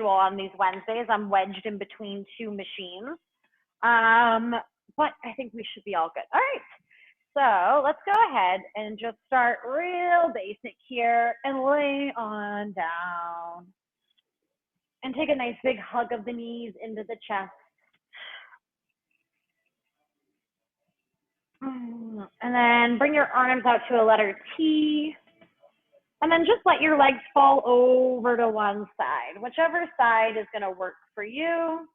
on these Wednesdays. I'm wedged in between two machines. But I think we should be all good. All right. So let's go ahead and just start real basic here and lay on down. And take a nice big hug of the knees into the chest. And then bring your arms out to a letter T. And then just let your legs fall over to one side, whichever side is going to work for you.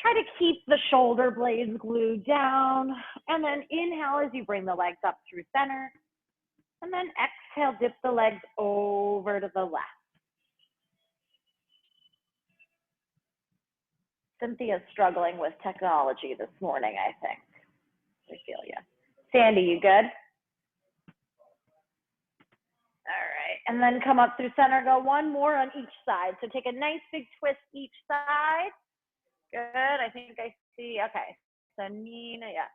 Try to keep the shoulder blades glued down. And then inhale as you bring the legs up through center. And then exhale, dip the legs over to the left. Cynthia's struggling with technology this morning, I think. I feel you. Sandy, you good? All right, and then come up through center, go one more on each side. So take a nice big twist each side. Good, I think I see, okay. So Nina, yeah.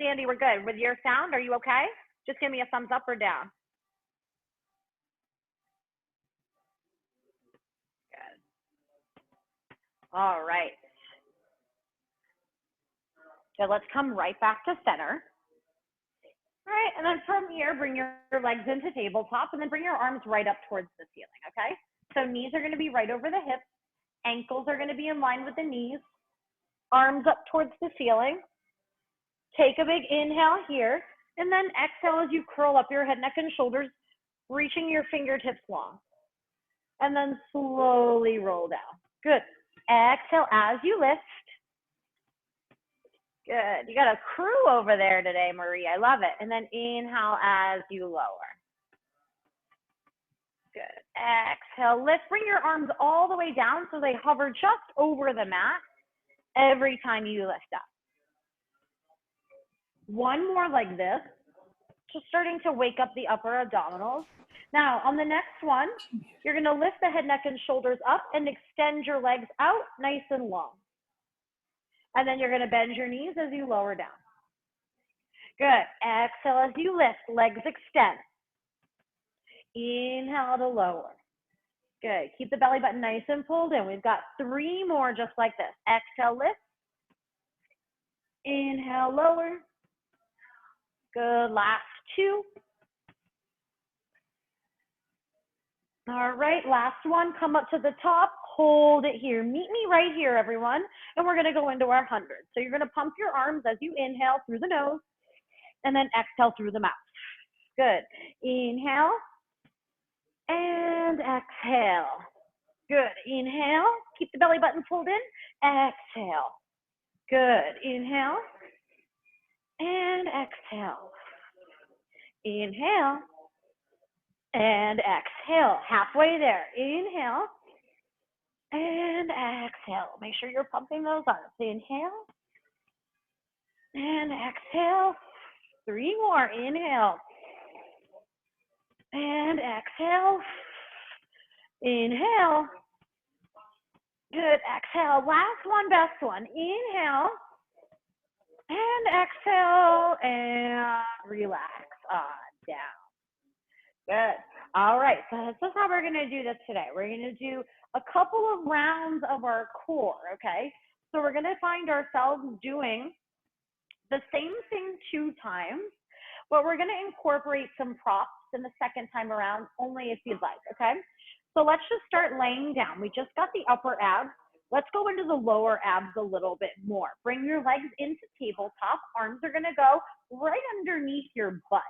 Sandy, we're good. With your sound, are you okay? Just give me a thumbs up or down. Good. All right. So let's come right back to center. All right, and then from here, bring your legs into tabletop and then bring your arms right up towards the ceiling, okay? So knees are gonna be right over the hips. Ankles are gonna be in line with the knees. Arms up towards the ceiling. Take a big inhale here, and then exhale as you curl up your head, neck, and shoulders, reaching your fingertips long. And then slowly roll down. Good. Exhale as you lift. Good. You got a crew over there today, Marie. I love it. And then inhale as you lower. Good. Exhale, lift. Bring your arms all the way down so they hover just over the mat every time you lift up. One more like this, just starting to wake up the upper abdominals. Now, on the next one, you're going to lift the head, neck, and shoulders up and extend your legs out nice and long. And then you're going to bend your knees as you lower down. Good. Exhale as you lift, legs extend. Inhale to lower. Good. Keep the belly button nice and pulled in. We've got 3 more just like this. Exhale, lift. Inhale, lower. Good. Last 2. All right, last one. Come up to the top. Hold it here. Meet me right here, everyone. And we're going to go into our 100. So you're going to pump your arms as you inhale through the nose and then exhale through the mouth. Good. Inhale and exhale. Good. Inhale. Keep the belly button pulled in. Exhale. Good. Inhale and exhale. Inhale and exhale. Halfway there. Inhale and exhale. Make sure you're pumping those arms. Inhale and exhale. 3 more. Inhale and exhale. Inhale. Good. Exhale. Last one, best one. Inhale and exhale and relax on down. Good. All right. So this is how we're going to do this today. We're going to do a couple of rounds of our core, okay? So we're going to find ourselves doing the same thing 2 times, but we're going to incorporate some props in the second time around, only if you'd like, okay? So let's just start laying down. We just got the upper abs. Let's go into the lower abs a little bit more. Bring your legs into tabletop. Arms are going to go right underneath your butt.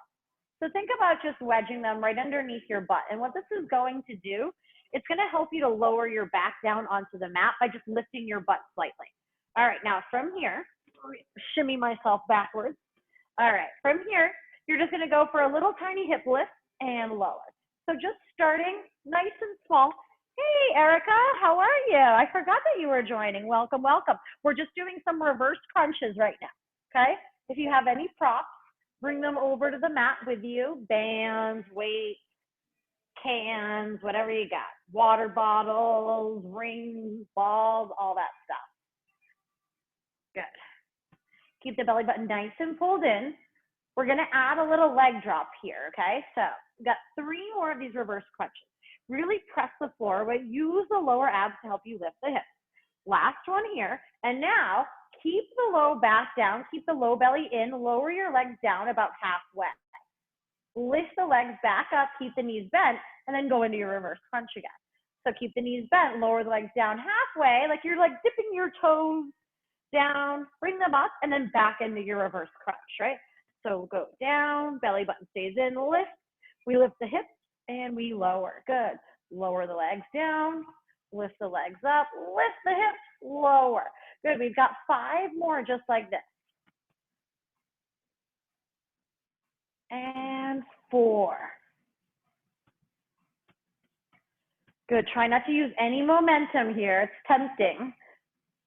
So think about just wedging them right underneath your butt. And what this is going to do, it's going to help you to lower your back down onto the mat by just lifting your butt slightly. All right, now from here, shimmy myself backwards. All right, from here, you're just going to go for a little tiny hip lift and lower. So just starting nice and small. Hey, Erica, how are you? I forgot that you were joining. Welcome, welcome. We're just doing some reverse crunches right now, okay? If you have any props, bring them over to the mat with you. Bands, weights, cans, whatever you got. Water bottles, rings, balls, all that stuff. Good. Keep the belly button nice and pulled in. We're gonna add a little leg drop here, okay? So we've got 3 more of these reverse crunches. Really press the floor, but use the lower abs to help you lift the hips. Last one here, and now keep the low back down, keep the low belly in, lower your legs down about halfway. Lift the legs back up, keep the knees bent, and then go into your reverse crunch again. So keep the knees bent, lower the legs down halfway, like you're like dipping your toes down, bring them up, and then back into your reverse crunch, right? So go down, belly button stays in, lift. We lift the hips and we lower. Good. Lower the legs down, lift the legs up, lift the hips, lower. Good. We've got 5 more just like this. And 4. Good. Try not to use any momentum here. It's tempting.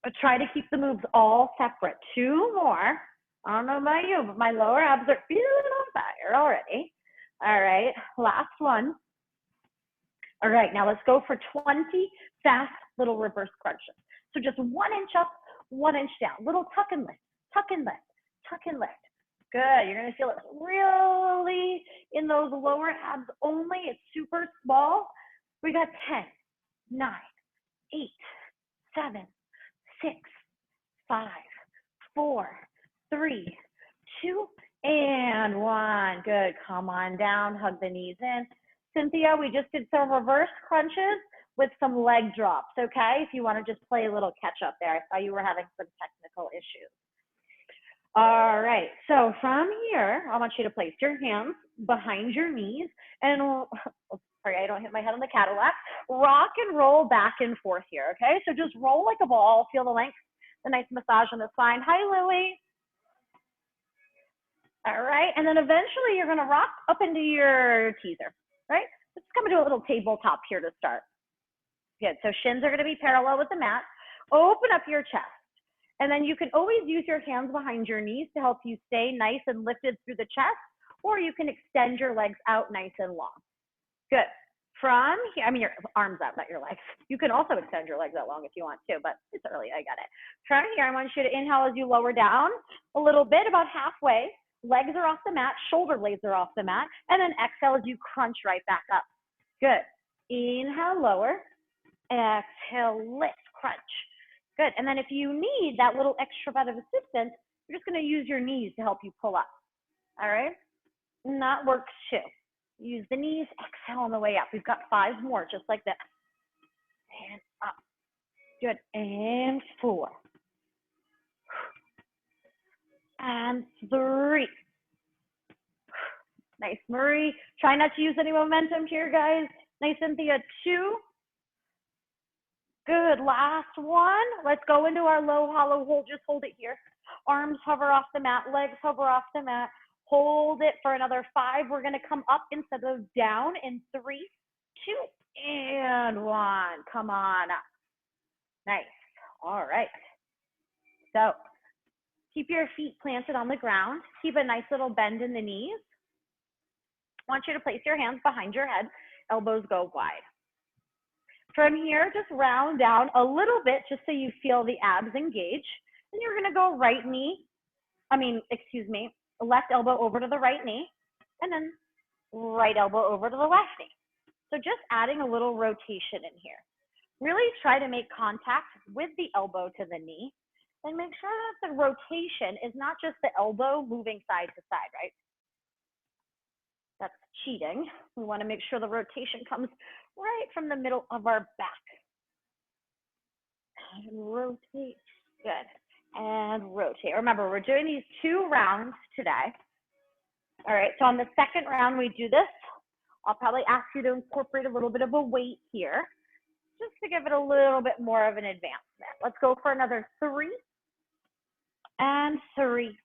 But try to keep the moves all separate. 2 more. I don't know about you, but my lower abs are feeling on fire already. All right. Last one. All right. Now let's go for 20 fast little reverse crunches. So just 1 inch up, 1 inch down. Little tuck and lift, tuck and lift, tuck and lift. Good. You're going to feel it really in those lower abs only. It's super small. We got 10, 9, 8, 7, 6, 5, 4, 3, 2, and 1. Good. Come on down. Hug the knees in. Cynthia, we just did some reverse crunches with some leg drops, okay? If you want to just play a little catch up there. I saw you were having some technical issues. All right. So from here, I want you to place your hands behind your knees and, oh, sorry, I don't hit my head on the Cadillac. Rock and roll back and forth here, okay? So just roll like a ball. Feel the length, the nice massage on the spine. Hi, Lily. All right. And then eventually you're going to rock up into your teaser, right? Let's come into a little tabletop here to start. Good. So shins are going to be parallel with the mat. Open up your chest. And then you can always use your hands behind your knees to help you stay nice and lifted through the chest, or you can extend your legs out nice and long. Good. From here, I mean your arms out, not your legs. You can also extend your legs out long if you want to, but it's early, I got it. From here, I want you to inhale as you lower down a little bit, about halfway. Legs are off the mat, shoulder blades are off the mat, and then exhale as you crunch right back up. Good. Inhale, lower. Exhale, lift, crunch. Good. And then if you need that little extra bit of assistance, you're just going to use your knees to help you pull up. All right? And that works too. Use the knees, exhale on the way up. We've got 5 more just like this. And up. Good. And 4. And 3. Nice, Marie. Try not to use any momentum here, guys. Nice, Cynthia. 2. Good. Last one. Let's go into our low hollow hold. Just hold it here. Arms hover off the mat. Legs hover off the mat. Hold it for another 5. We're going to come up instead of down in 3, 2, and 1. Come on up. Nice. All right. So keep your feet planted on the ground. Keep a nice little bend in the knees. I want you to place your hands behind your head. Elbows go wide. From here, just round down a little bit just so you feel the abs engage. And you're going to go left elbow over to the right knee, and then right elbow over to the left knee. So just adding a little rotation in here. Really try to make contact with the elbow to the knee, and make sure that the rotation is not just the elbow moving side to side, right? That's cheating. We want to make sure the rotation comes right from the middle of our back. And rotate. Good. And rotate. Remember, we're doing these 2 rounds today. All right, so on the second round we do this, I'll probably ask you to incorporate a little bit of a weight here, just to give it a little bit more of an advancement. Let's go for another 3, and 3,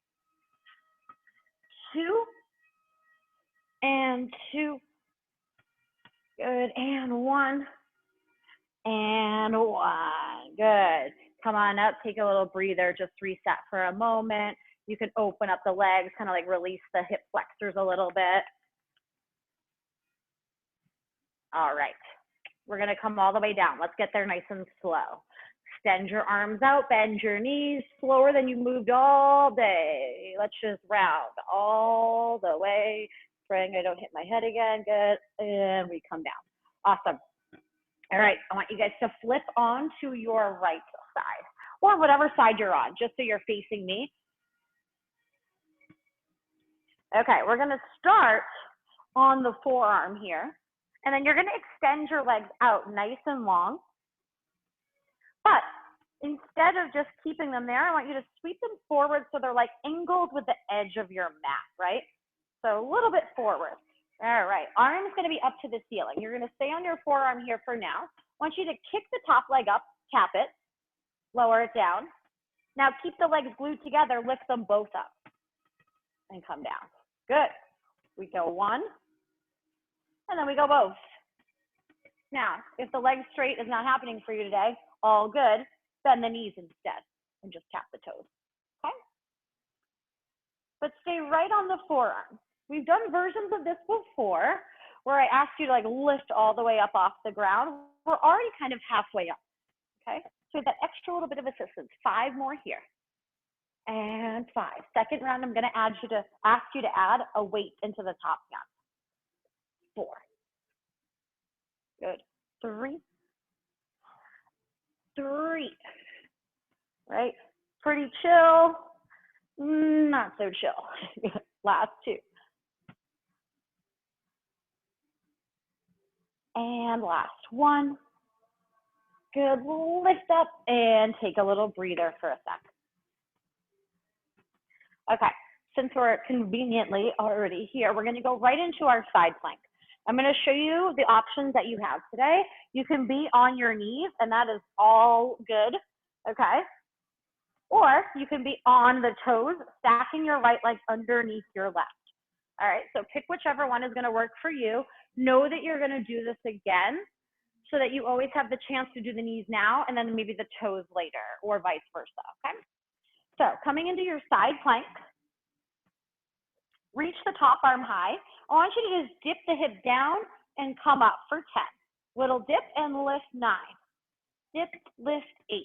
2, and 2, good, and 1, and 1, good. Come on up, take a little breather, just reset for a moment. You can open up the legs, kind of like release the hip flexors a little bit. All right, we're gonna come all the way down. Let's get there nice and slow. Extend your arms out, bend your knees slower than you moved all day. Let's just round all the way. Praying I don't hit my head again. Good. And we come down. Awesome. All right. I want you guys to flip on to your right side or whatever side you're on, just so you're facing me. Okay. We're going to start on the forearm here. And then you're going to extend your legs out nice and long. But instead of just keeping them there, I want you to sweep them forward so they're like angled with the edge of your mat, right? So a little bit forward. All right, arm's gonna be up to the ceiling. You're gonna stay on your forearm here for now. I want you to kick the top leg up, tap it, lower it down. Now keep the legs glued together, lift them both up and come down. Good. We go one, and then we go both. Now, if the leg straight is not happening for you today, all good, bend the knees instead and just tap the toes, okay? But stay right on the forearm. We've done versions of this before where I asked you to like lift all the way up off the ground. We're already kind of halfway up, okay? So that extra little bit of assistance. 5 more here. And 5. Second round, I'm gonna ask you to add a weight into the top hand. 4. Good. 3. Right? Pretty chill, not so chill. Last 2. And last 1. Good, lift up and take a little breather for a sec. Okay, since we're conveniently already here, we're gonna go right into our side plank. I'm gonna show you the options that you have today. You can be on your knees and that is all good, okay? Or you can be on the toes, stacking your right leg underneath your left. All right, so pick whichever one is gonna work for you. Know that you're gonna do this again so that you always have the chance to do the knees now and then maybe the toes later or vice versa, okay? So coming into your side plank, reach the top arm high. I want you to just dip the hip down and come up for 10. Little dip and lift 9. Dip, lift 8.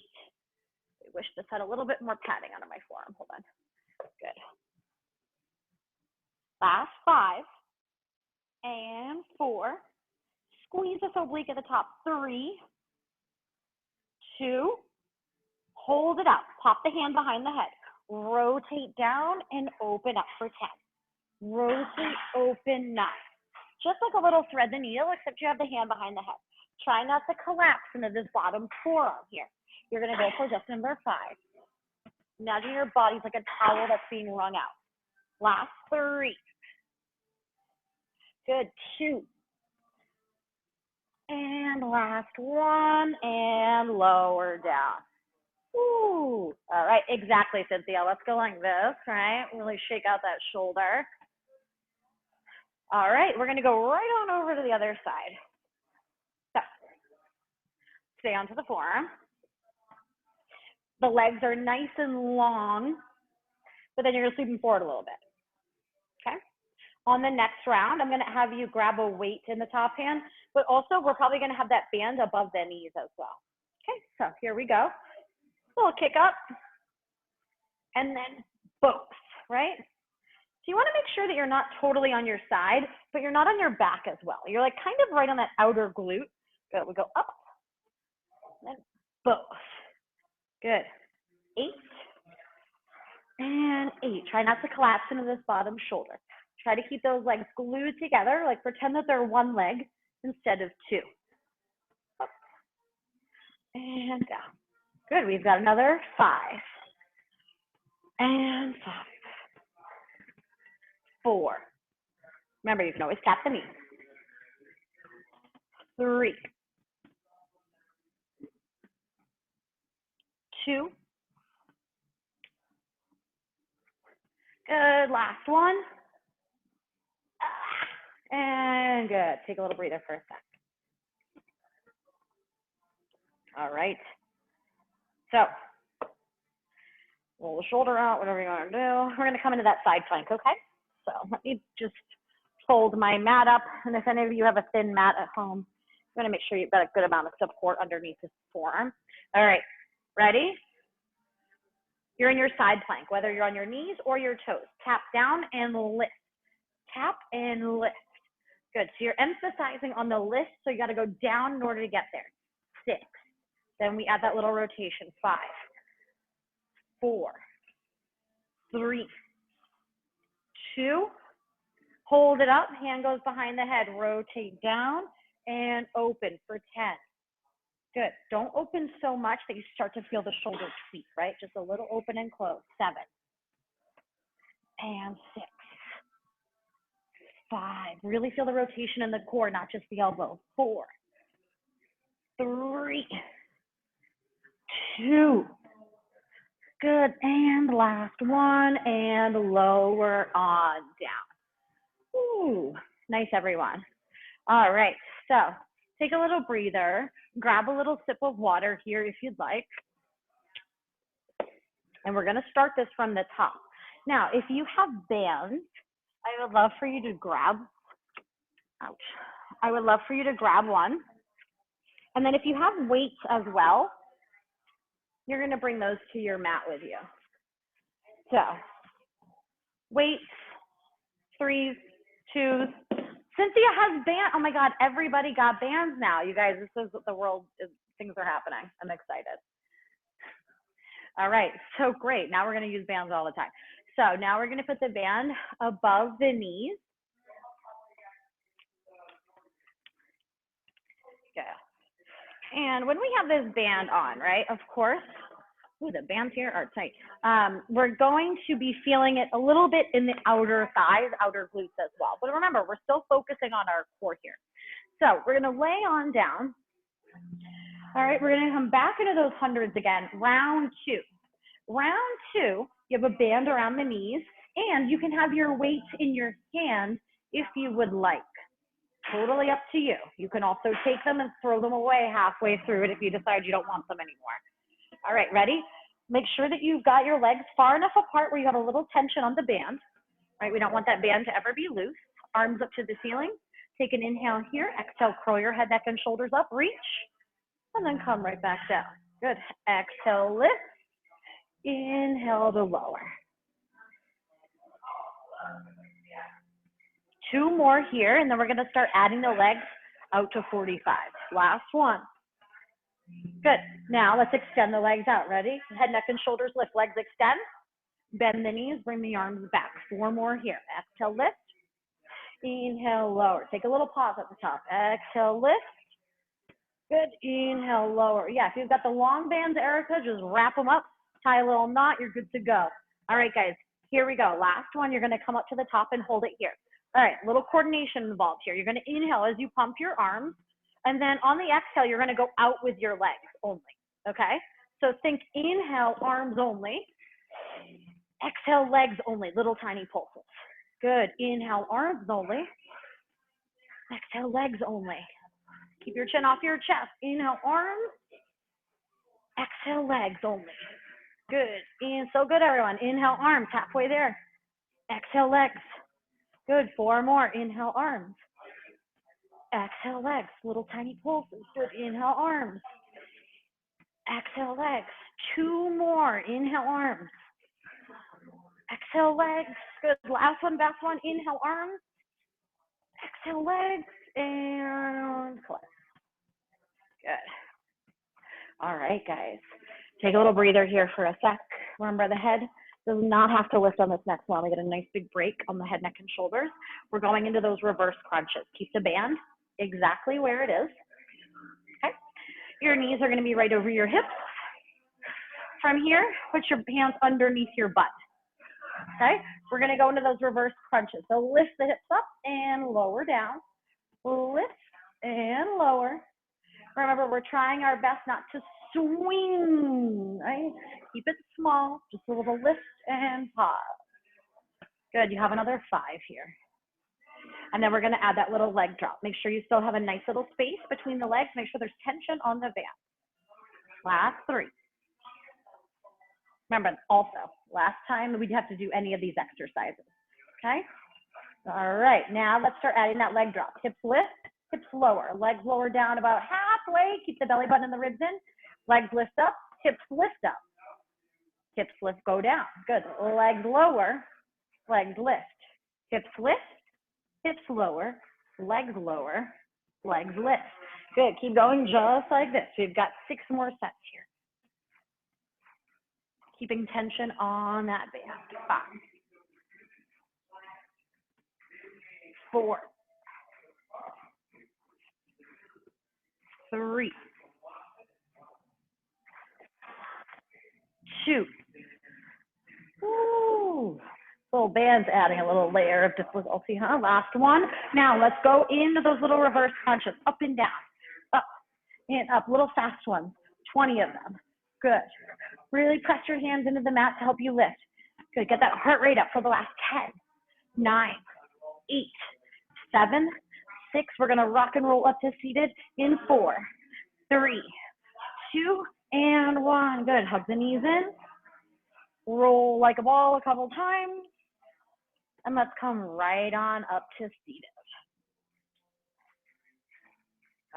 I wish this had a little bit more padding under my forearm. Hold on. Good. Last 5. And 4. Squeeze this oblique at the top. 3, 2. Hold it out. Pop the hand behind the head. Rotate down and open up for 10. Rotate, open, 9. Just like a little thread the needle, except you have the hand behind the head. Try not to collapse into this bottom forearm here. You're going to go for just number 5. Imagine your body's like a towel that's being wrung out. Last 3. Good. 2. And last 1. And lower down. Ooh. All right. Exactly, Cynthia. Let's go like this, right? Really shake out that shoulder. All right. We're going to go right on over to the other side. So stay onto the forearm. The legs are nice and long, but then you're going to sweep them forward a little bit. Okay. On the next round, I'm going to have you grab a weight in the top hand, but also we're probably going to have that band above the knees as well. Okay, so here we go. Little kick up, and then both, right? So you want to make sure that you're not totally on your side, but you're not on your back as well. You're like kind of right on that outer glute. Good, we go up, then both. Good. 8 and 8. Try not to collapse into this bottom shoulder. Try to keep those legs glued together, like pretend that they're one leg instead of 2. Up and down. Good, we've got another 5. And 5. 4. Remember, you can always tap the knees. 3. 2. Good, last 1. And good, take a little breather for a sec. All right. So, roll the shoulder out, whatever you want to do. We're going to come into that side plank, okay? So let me just fold my mat up. And if any of you have a thin mat at home, I'm going to make sure you've got a good amount of support underneath this forearm. All right. Ready? You're in your side plank, whether you're on your knees or your toes. Tap down and lift. Tap and lift. Good. So you're emphasizing on the lift, so you got to go down in order to get there. 6. Then we add that little rotation. 5, 4, 3, 2. Hold it up. Hand goes behind the head. Rotate down and open for 10. Good. Don't open so much that you start to feel the shoulder tweak, right? Just a little open and close. 7 and 6. 5. Really feel the rotation in the core, not just the elbow. 4, 3, 2. Good. And last one, and lower on down. Ooh, nice, everyone. All right. So take a little breather. Grab a little sip of water here if you'd like. And we're going to start this from the top. Now, if you have bands, I would love for you to grab, ouch. I would love for you to grab one. And then if you have weights as well, you're going to bring those to your mat with you. So, weights, 3s, 2s. Cynthia has bands. Oh my God, everybody got bands now. You guys, this is what the world is, things are happening. I'm excited. All right, so great. Now we're going to use bands all the time. So now we're going to put the band above the knees. Good. And when we have this band on, right, of course, ooh, the bands here are tight. We're going to be feeling it a little bit in the outer thighs, outer glutes as well. But remember, we're still focusing on our core here. So we're going to lay on down. All right, we're going to come back into those hundreds again. Round 2. Round 2, you have a band around the knees, and you can have your weights in your hand if you would like. Totally up to you. You can also take them and throw them away halfway through it if you decide you don't want them anymore. All right, ready? Make sure that you've got your legs far enough apart where you have a little tension on the band. Right, we don't want that band to ever be loose. Arms up to the ceiling. Take an inhale here. Exhale, curl your head, neck, and shoulders up. Reach, and then come right back down. Good. Exhale, lift. Inhale to lower. 2 more here, and then we're going to start adding the legs out to 45. Last one. Good. Now let's extend the legs out. Ready? Head, neck, and shoulders lift. Legs extend. Bend the knees. Bring the arms back. 4 more here. Exhale, lift. Inhale, lower. Take a little pause at the top. Exhale, lift. Good. Inhale, lower. Yeah, if you've got the long bands, Erica, just wrap them up. Tie a little knot. You're good to go. All right, guys. Here we go. Last one. You're going to come up to the top and hold it here. All right, little coordination involved here. You're going to inhale as you pump your arms. And then on the exhale, you're going to go out with your legs only, okay? So think inhale, arms only. Exhale, legs only, little tiny pulses. Good. Inhale, arms only. Exhale, legs only. Keep your chin off your chest. Inhale, arms. Exhale, legs only. Good. And so good, everyone. Inhale, arms, halfway there. Exhale, legs. Good. 4 more. Inhale, arms. Exhale, legs. Little tiny pulses. Good. Inhale, arms. Exhale, legs. 2 more. Inhale, arms. Exhale, legs. Good. Last one, best one. Inhale, arms. Exhale, legs. And close. Good. All right, guys. Take a little breather here for a sec. Remember, the head does not have to lift on this next one. We get a nice big break on the head, neck, and shoulders. We're going into those reverse crunches. Keep the band exactly where it is. Okay. Your knees are going to be right over your hips. From here, put your hands underneath your butt. Okay. We're going to go into those reverse crunches. So lift the hips up and lower down. Lift and lower. Remember, we're trying our best not to swing, right? Keep it small, just a little lift and pause. Good, you have another 5 here. And then we're gonna add that little leg drop. Make sure you still have a nice little space between the legs. Make sure there's tension on the band. Last 3. Remember, also, last time we'd have to do any of these exercises, okay? All right, now let's start adding that leg drop. Hips lift, hips lower, legs lower down about halfway. Keep the belly button and the ribs in. Legs lift up, Hips lift up. Hips lift, go down. Good. Legs lower, legs lift. Hips lift, hips lower, legs lift. Good. Keep going just like this. We've got 6 more sets here. Keeping tension on that band. 5, 4, 3, 2. Woo. Little band's adding a little layer of difficulty, huh? Last one. Now let's go into those little reverse crunches, up and down, up and up, little fast ones, 20 of them. Good. Really press your hands into the mat to help you lift. Good. Get that heart rate up for the last 10, 9, 8, 7, 6. We're going to rock and roll up to seated in 4, 3, 2, and 1. Good. Hug the knees in. Roll like a ball a couple times. And let's come right on up to seated.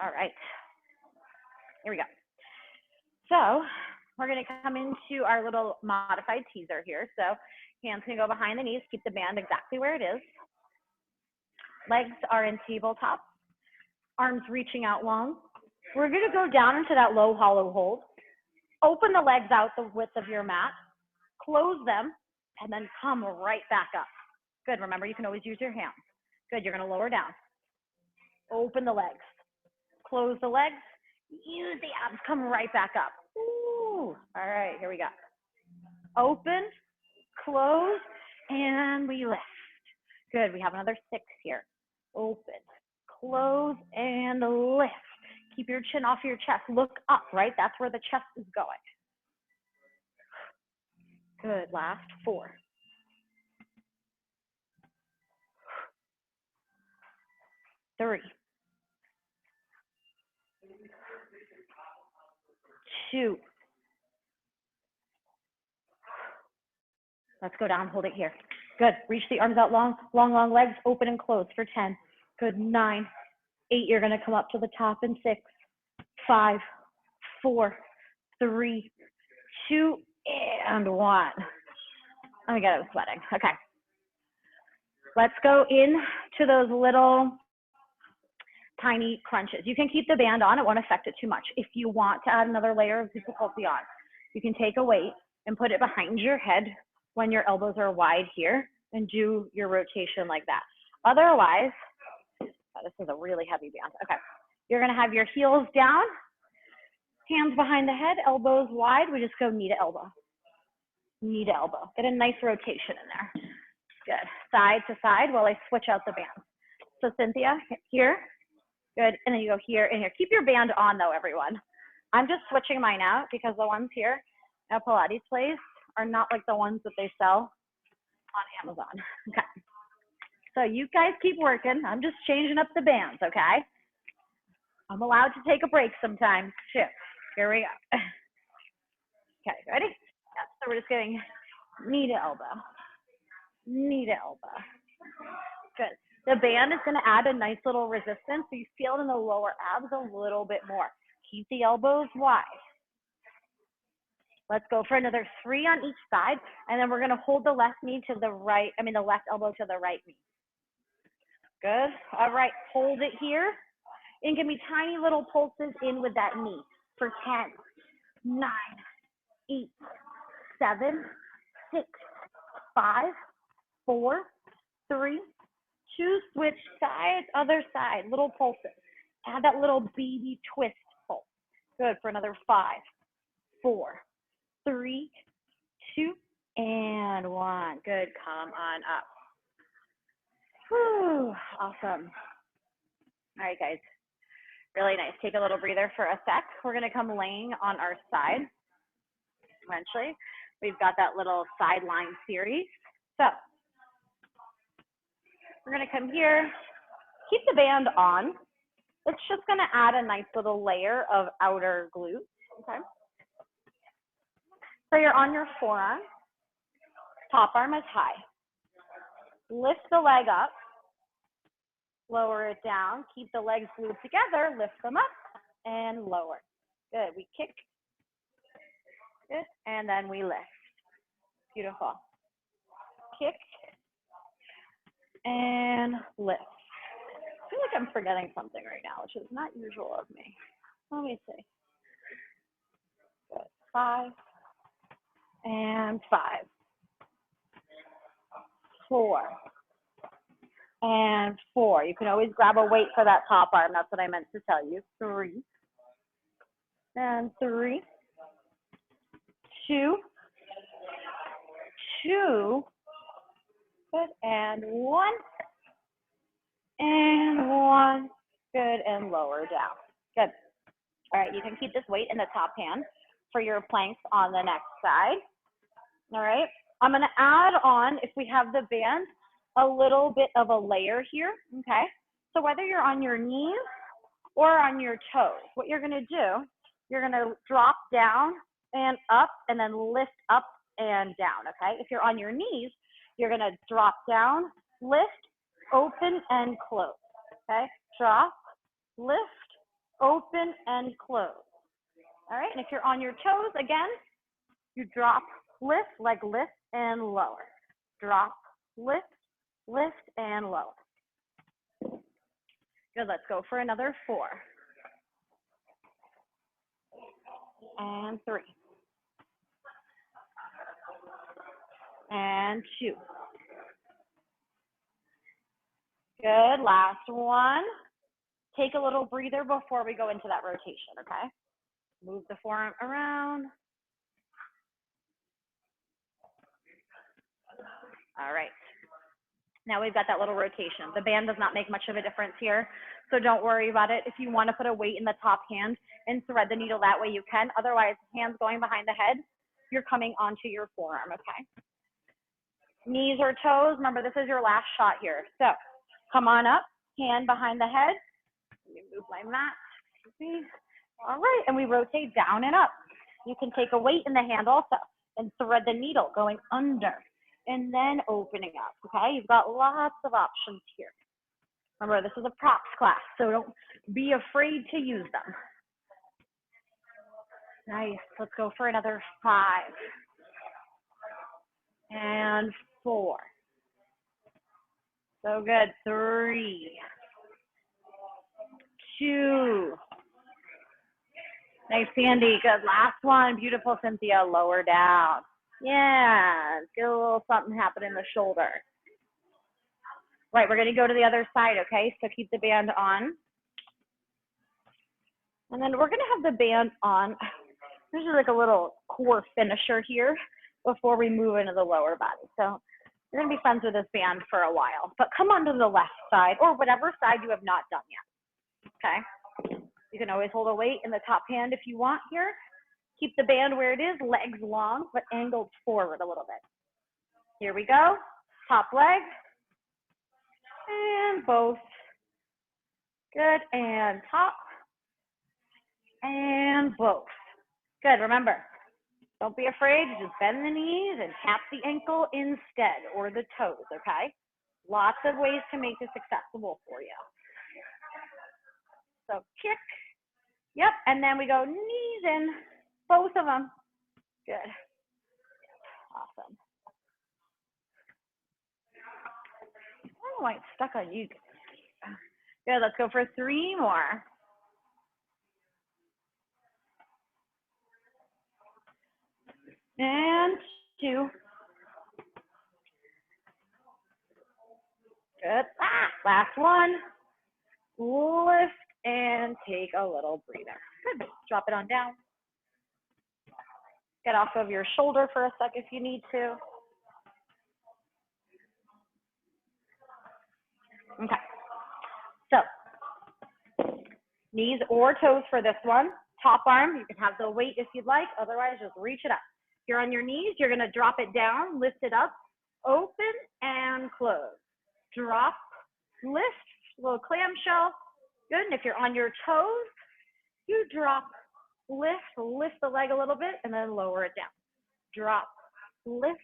All right. Here we go. So we're going to come into our little modified teaser here. So hands can go behind the knees. Keep the band exactly where it is. Legs are in tabletop. Arms reaching out long. We're going to go down into that low hollow hold. Open the legs out the width of your mat. Close them, and then come right back up. Good. Remember, you can always use your hands. Good. You're going to lower down. Open the legs. Close the legs. Use the abs. Come right back up. Ooh. All right. Here we go. Open, close, and we lift. Good. We have another 6 here. Open, close, and lift. Keep your chin off your chest. Look up, right? That's where the chest is going. Good. Last 4. 3, 2. Let's go down. Hold it here. Good. Reach the arms out long, long, long legs. Open and close for 10. Good. 9, 8. You're going to come up to the top in 6, 5, 4, 3, 2, and 1. Oh my God, I was sweating. Okay. Let's go into those little tiny crunches. You can keep the band on. It won't affect it too much. If you want to add another layer of difficulty on, you can take a weight and put it behind your head when your elbows are wide here and do your rotation like that. Otherwise, oh, this is a really heavy band. Okay. You're going to have your heels down, hands behind the head, elbows wide. We just go knee to elbow. Knee to elbow. Get a nice rotation in there. Good. Side to side while I switch out the band. So Cynthia, here. Good. And then you go here and here. Keep your band on though, everyone. I'm just switching mine out because the ones here at Pilates Place are not like the ones that they sell on Amazon. Okay. So you guys keep working. I'm just changing up the bands, okay? I'm allowed to take a break sometimes too. Here we go. Okay, ready? Yeah, so we're just getting knee to elbow. Knee to elbow. Good. The band is going to add a nice little resistance, so you feel it in the lower abs a little bit more. Keep the elbows wide. Let's go for another 3 on each side, and then we're going to hold the left knee to the right, the left elbow to the right knee. Good. All right, hold it here, and give me tiny little pulses in with that knee for 10, 9, 8, 7, 6, 5, 4, 3, 2, switch sides, other side, little pulses. Add that little baby twist pulse. Good, for another 5, 4, 3, 2, and 1. Good, come on up. Whew, awesome. All right, guys, really nice. Take a little breather for a sec. We're gonna come laying on our side eventually. We've got that little sideline series. So we're going to come here, keep the band on. It's just going to add a nice little layer of outer glute, okay? So you're on your forearm, top arm is high. Lift the leg up, lower it down, keep the legs glued together, lift them up and lower. Good, we kick Good. And then we lift. Beautiful. Kick and lift. I feel like I'm forgetting something right now, which is not usual of me. Let me see. Good. 5 and 5. 4 and 4. You can always grab a weight for that top arm. That's what I meant to tell you. 3 and 3. 2. 2. Good. And 1. And 1. Good. And lower down. Good. All right. You can keep this weight in the top hand for your planks on the next side. All right. I'm going to add on, if we have the band, a little bit of a layer here. Okay. So whether you're on your knees or on your toes, what you're going to do, you're going to drop down and up and then lift up and down. Okay. If you're on your knees, you're going to drop down, lift, open, and close. Okay. Drop, lift, open, and close. All right. And if you're on your toes, again, you drop, lift, leg lift, and lower. Drop, lift, lift, and lower. Good. Let's go for another 4. And 3. And 2. Good. Last one. Take a little breather before we go into that rotation, okay? Move the forearm around. All right. Now we've got that little rotation. The band does not make much of a difference here, so don't worry about it. If you want to put a weight in the top hand and thread the needle that way, you can. Otherwise, hands going behind the head, you're coming onto your forearm, okay? Knees or toes, remember this is your last shot here. So come on up, hand behind the head. Let me move my mat. All right, and we rotate down and up. You can take a weight in the hand also and thread the needle going under and then opening up, okay? You've got lots of options here. Remember, this is a props class, so don't be afraid to use them. Nice. Let's go for another 5. And 4. So good. 3. 2. Nice, Sandy. Good. Last one. Beautiful, Cynthia. Lower down. Yeah. Get a little something happen in the shoulder. Right. We're going to go to the other side, okay? So keep the band on. And then we're going to have the band on. This is like a little core finisher here before we move into the lower body. So you're going to be friends with this band for a while. But come onto the left side or whatever side you have not done yet, okay? You can always hold a weight in the top hand if you want here. Keep the band where it is, legs long, but angled forward a little bit. Here we go. Top leg. And both. Good. And top. And both. Good. Remember, don't be afraid. Just bend the knees and tap the ankle instead, or the toes, okay? Lots of ways to make this accessible for you. So kick. Yep. And then we go knees in. Both of them. Good. Awesome. I don't know why it's stuck on you. Good. Let's go for 3 more. And 2. Good. Last one. Lift and take a little breather. Good. Drop it on down. Get off of your shoulder for a sec if you need to. Okay. So, knees or toes for this one. Top arm, you can have the weight if you'd like. Otherwise, just reach it up. If you're on your knees, you're going to drop it down, lift it up, open and close. Drop, lift, little clamshell. Good. And if you're on your toes, you drop, lift the leg a little bit, and then lower it down. Drop, lift,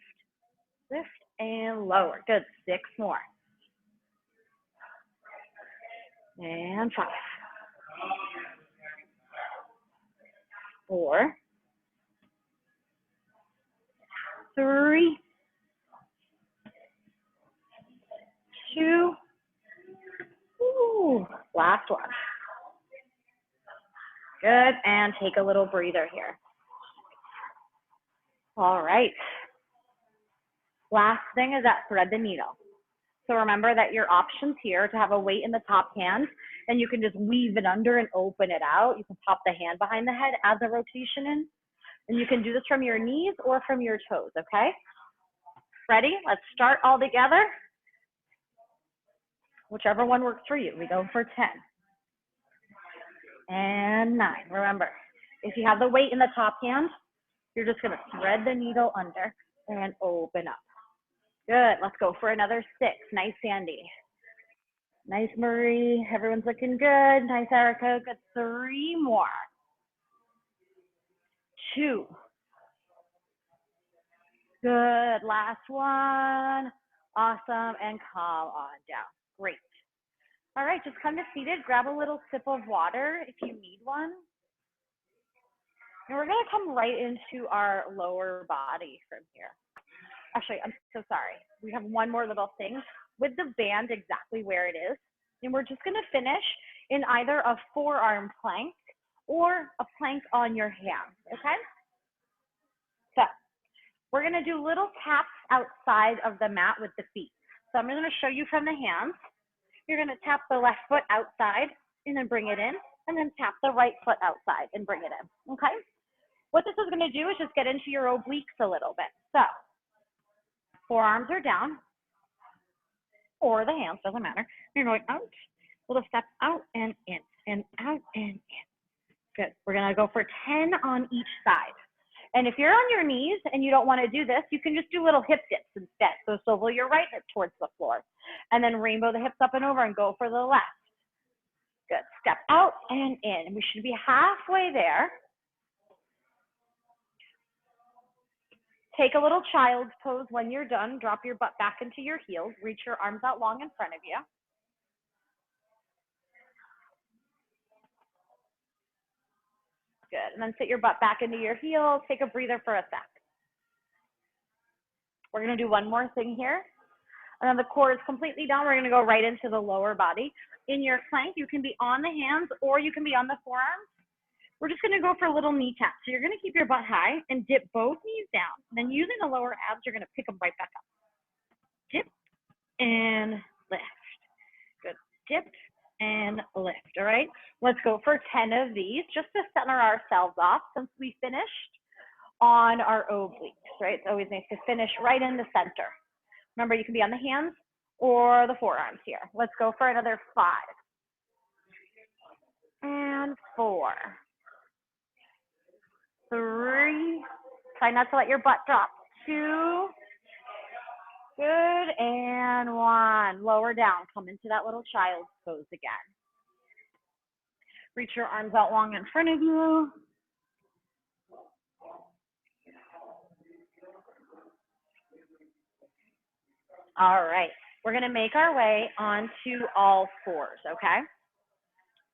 lift, and lower. Good. 6 more. And 5. 4. 3, 2, ooh, last one. Good, and take a little breather here. All right. Last thing is that thread the needle. So remember that your options here to have a weight in the top hand, and you can just weave it under and open it out. You can pop the hand behind the head, add the rotation in, and you can do this from your knees or from your toes, okay? Ready? Let's start all together. Whichever one works for you. We go for 10 and 9. Remember, if you have the weight in the top hand, you're just gonna thread the needle under and open up. Good, let's go for another 6. Nice, Sandy. Nice, Marie. Everyone's looking good. Nice, Erica. Good, 3 more. 2. Good, last one. Awesome, and calm on down. Great. All right, just come to seated. Grab a little sip of water if you need one. And we're gonna come right into our lower body from here. Actually, I'm so sorry. We have one more little thing with the band exactly where it is. And we're just gonna finish in either a forearm plank or a plank on your hands, okay? So we're gonna do little taps outside of the mat with the feet. So I'm gonna show you from the hands. You're gonna tap the left foot outside and then bring it in, and then tap the right foot outside and bring it in, okay? What this is gonna do is just get into your obliques a little bit. So forearms are down, or the hands, doesn't matter. You're going out, little step out and in, and out and in. Good, we're gonna go for 10 on each side. And if you're on your knees and you don't wanna do this, you can just do little hip dips instead. So swivel your right hip towards the floor, and then rainbow the hips up and over and go for the left. Good, step out and in. We should be halfway there. Take a little child's pose when you're done. Drop your butt back into your heels. Reach your arms out long in front of you. Good, and then sit your butt back into your heels. Take a breather for a sec. We're gonna do one more thing here. And then the core is completely down. We're gonna go right into the lower body. In your plank, you can be on the hands or you can be on the forearms. We're just gonna go for a little knee tap. So you're gonna keep your butt high and dip both knees down. And then using the lower abs, you're gonna pick them right back up. Dip and lift. Good, dip and lift, all right? Let's go for 10 of these just to center ourselves off since we finished on our obliques, right? It's always nice to finish right in the center. Remember, you can be on the hands or the forearms here. Let's go for another 5 and 4, 3, try not to let your butt drop, 2, good, and 1. Lower down, come into that little child's pose again. Reach your arms out long in front of you. All right, we're gonna make our way onto all fours, okay?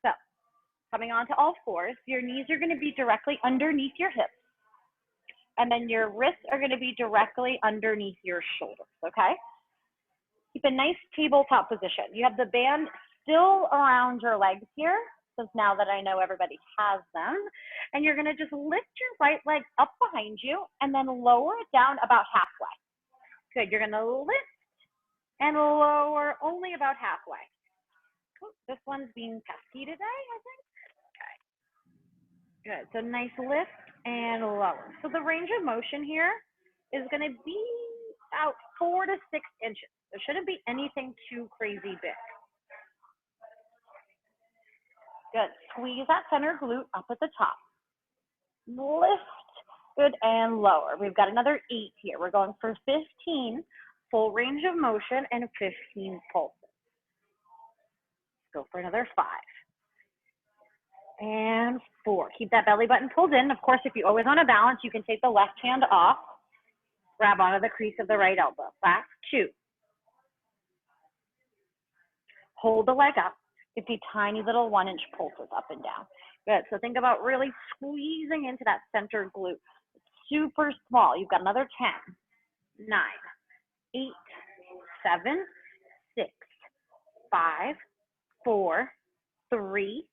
So, coming onto all fours, your knees are gonna be directly underneath your hips, and then your wrists are gonna be directly underneath your shoulders, okay? Keep a nice tabletop position. You have the band still around your legs here, since now that I know everybody has them, and you're gonna just lift your right leg up behind you and then lower it down about halfway. Good, you're gonna lift and lower only about halfway. Oh, this one's being pesky today, I think. Okay. Good, so nice lift and lower. So the range of motion here is gonna be about 4 to 6 inches. There shouldn't be anything too crazy big. Good, squeeze that center glute up at the top. Lift, good, and lower. We've got another 8 here. We're going for 15, full range of motion, and 15 pulses. Go for another 5. And 4. Keep that belly button pulled in. Of course, if you always want to balance, you can take the left hand off, grab onto the crease of the right elbow. Last 2. Hold the leg up. 50 tiny little 1-inch pulses up and down. Good, so think about really squeezing into that center glute. It's super small. You've got another 10. 9, 8, 7, 6, 5, 4, 3,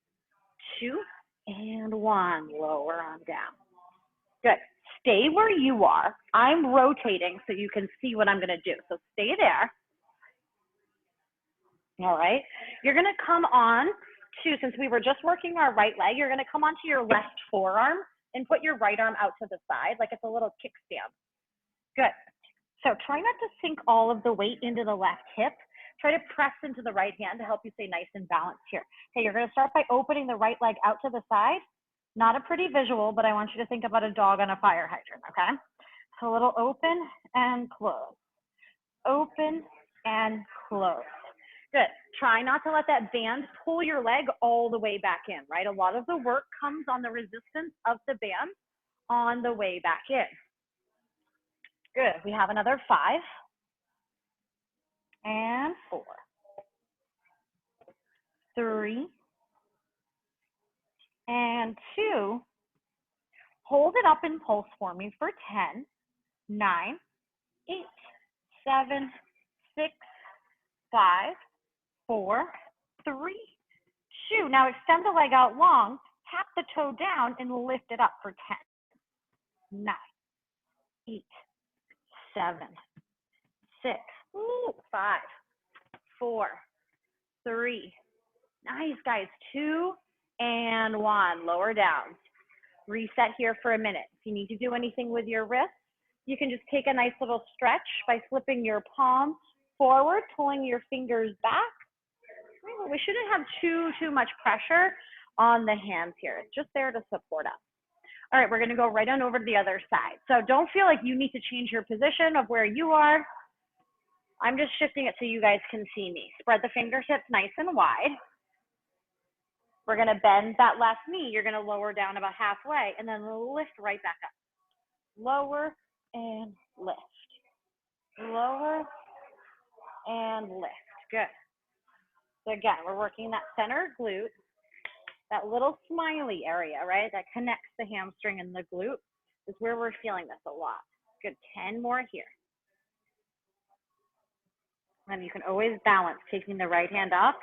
2, and 1. Lower on down. Good. Stay where you are. I'm rotating so you can see what I'm going to do. So stay there. All right. You're going to come on to, since we were just working our right leg, you're going to come onto your left forearm and put your right arm out to the side like it's a little kickstand. Good. So try not to sink all of the weight into the left hip. Try to press into the right hand to help you stay nice and balanced here. Okay, you're going to start by opening the right leg out to the side. Not a pretty visual, but I want you to think about a dog on a fire hydrant, okay? So a little open and close. Open and close. Good. Try not to let that band pull your leg all the way back in, right? A lot of the work comes on the resistance of the band on the way back in. Good. We have another 5 and 4, 3 and 2. Hold it up and pulse for me for 10, 9, 8, 7, 6, 5, 4, 3, 2. Now extend the leg out long, tap the toe down and lift it up for 10, 9, 8, 7, 6, 5, 4, 3. Nice, guys. 2 and 1. Lower down. Reset here for a minute. If you need to do anything with your wrist, you can just take a nice little stretch by flipping your palm forward, pulling your fingers back. We shouldn't have too much pressure on the hands here. It's just there to support us. All right, we're going to go right on over to the other side. So don't feel like you need to change your position of where you are. I'm just shifting it so you guys can see me. Spread the fingertips nice and wide. We're going to bend that left knee. You're going to lower down about halfway and then lift right back up. Lower and lift. Lower and lift. Good. So again, we're working that center glute, that little smiley area, right? That connects the hamstring and the glute is where we're feeling this a lot. Good. 10 more here. And you can always balance taking the right hand up,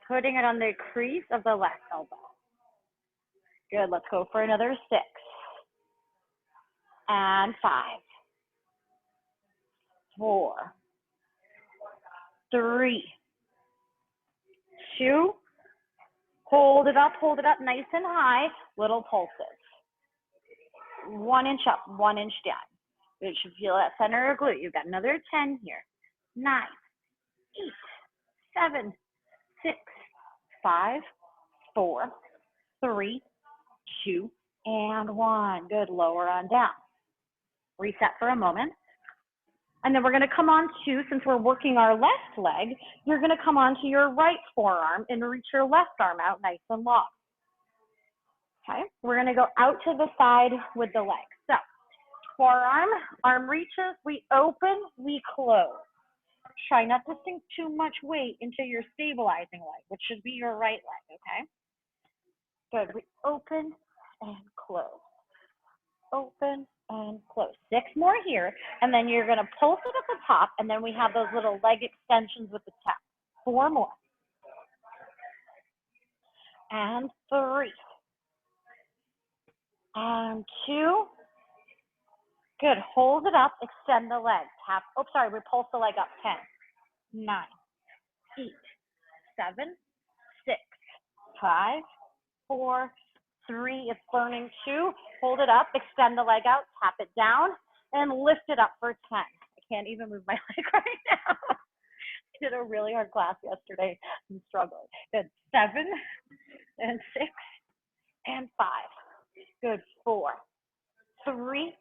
putting it on the crease of the left elbow. Good. Let's go for another 6 and 5, 4, 3, 2. Hold it up nice and high, little pulses. 1 inch up, 1 inch down. You should feel that center of glute. You've got another 10 here. 9, 8, 7, 6, 5, 4, 3, 2, and 1. Good. Lower on down. Reset for a moment. And then we're going to come on to, since we're working our left leg, you're going to come on to your right forearm and reach your left arm out nice and long. Okay, we're going to go out to the side with the leg. So forearm, arm reaches, we open, we close. Try not to sink too much weight into your stabilizing leg, which should be your right leg, okay? Good, we open and close. Open and close. 6 more here, and then you're going to pulse it at the top, and then we have those little leg extensions with the tap. 4 more. And 3. And 2. Good. Hold it up. Extend the leg. Tap. Oh, sorry. We pulse the leg up. 10, 9, 8, 7, 6, 5, 4, 3. It's burning. 2. Hold it up. Extend the leg out. Tap it down and lift it up for 10. I can't even move my leg right now. I did a really hard class yesterday. I'm struggling. Good. 7 and 6 and 5. Good. 4, 3,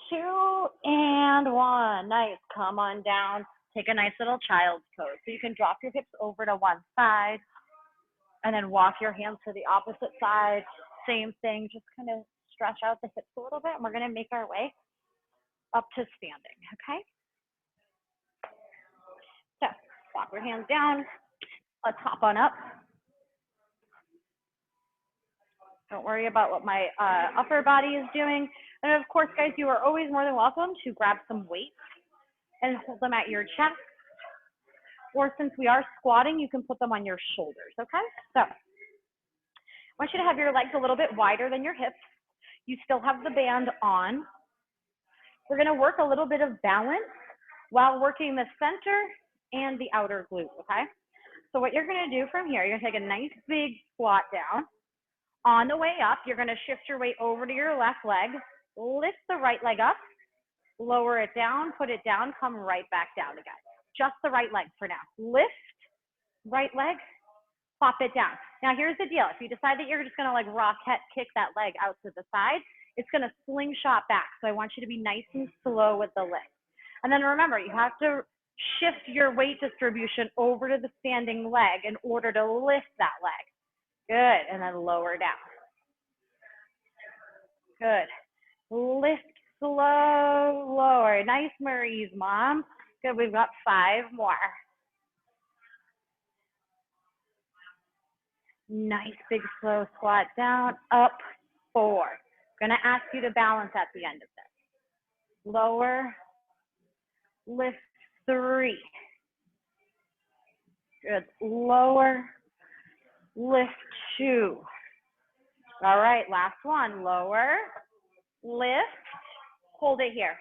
2, and 1. Nice. Come on down. Take a nice little child's pose. So you can drop your hips over to one side and then walk your hands to the opposite side. Same thing. Just kind of stretch out the hips a little bit. And we're going to make our way up to standing. Okay? So walk your hands down. Let's hop on up. Don't worry about what my upper body is doing. And of course, guys, you are always more than welcome to grab some weights and hold them at your chest. Or since we are squatting, you can put them on your shoulders, okay? So I want you to have your legs a little bit wider than your hips. You still have the band on. We're gonna work a little bit of balance while working the center and the outer glute, okay? So what you're gonna do from here, you're gonna take a nice big squat down. On the way up, you're gonna shift your weight over to your left leg, lift the right leg up, lower it down, put it down, come right back down again. Just the right leg for now. Lift, right leg, pop it down. Now here's the deal. If you decide that you're just gonna like rocket kick that leg out to the side, it's gonna slingshot back. So I want you to be nice and slow with the lift. And then remember, you have to shift your weight distribution over to the standing leg in order to lift that leg. Good, and then lower down. Good. Lift, slow, lower. Nice, Marie's mom. Good, we've got 5 more. Nice, big, slow squat down, up, 4. Gonna ask you to balance at the end of this. Lower, lift, 3. Good, lower, lift, 2. All right, last one, lower, lift, hold it here.